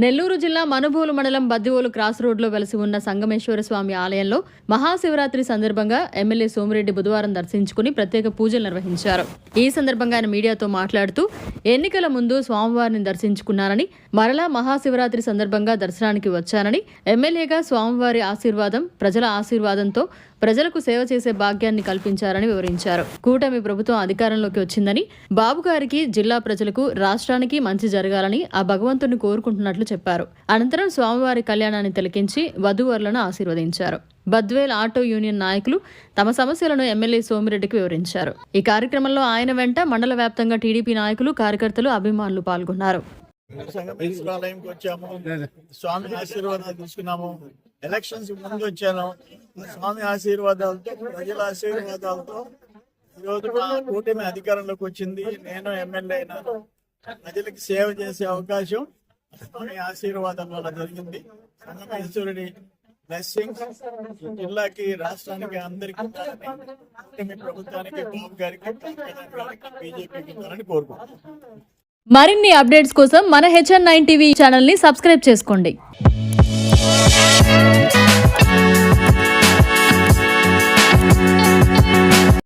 నెల్లూరు జిల్లా మనుబోలు మండలం బద్దివోలు క్రాస్ రోడ్లో వెలసి ఉన్న సంగమేశ్వర స్వామి ఆలయంలో మహాశివరాత్రి సందర్భంగా ఎమ్మెల్యే సోమిరెడ్డి బుధవారం దర్శించుకుని ప్రత్యేక పూజలు నిర్వహించారు. ఈ సందర్భంగా ఆయన మీడియాతో మాట్లాడుతూ ఎన్నికల ముందు స్వామివారిని దర్శించుకున్నారని, మరలా మహాశివరాత్రి సందర్భంగా దర్శనానికి వచ్చానని, ఎమ్మెల్యేగా స్వామివారి ఆశీర్వాదం, ప్రజల ఆశీర్వాదంతో ప్రజలకు సేవ చేసే భాగ్యాన్ని కల్పించారని వివరించారు. కూటమి ప్రభుత్వం అధికారంలోకి వచ్చిందని, బాబు గారికి, జిల్లా ప్రజలకు, రాష్ట్రానికి మంచి జరగాలని ఆ భగవంతుని కోరుకుంటున్నట్లు చెప్పారు. అనంతరం స్వామివారి కళ్యాణాన్ని తిలకించి వధూవరులను ఆశీర్వదించారు. బద్వేల్ ఆటో యూనియన్ నాయకులు తమ సమస్యలను ఎమ్మెల్యే సోమిరెడ్డికి వివరించారు. ఈ కార్యక్రమంలో ఆయన వెంట మండల వ్యాప్తంగా టీడీపీ నాయకులు, కార్యకర్తలు, అభిమానులు పాల్గొన్నారు. స్వామి ఆశీర్వాదాలు తీసుకున్నాము. ఎలక్షన్స్ ముందు వచ్చాను. స్వామి ఆశీర్వాదాలతో, ప్రజల ఆశీర్వాదాలతో ఈరోజు మా కూటమి అధికారంలోకి వచ్చింది. నేను ఎమ్మెల్యే అయినాను. ప్రజలకు సేవ చేసే అవకాశం స్వామి ఆశీర్వాదం వల్ల జరిగింది. సంగమేశ్వరుడి బ్లెస్సింగ్స్ జిల్లాకి, రాష్ట్రానికి, అందరికీ కూటమి ప్రభుత్వానికి, బాబు గారికి, బీజేపీకి ఉండాలని కోరుకుంటున్నాను. మరిన్ని అప్డేట్స్ కోసం మన HN9 టీవీ ఛానల్ ని సబ్స్క్రైబ్ చేసుకోండి.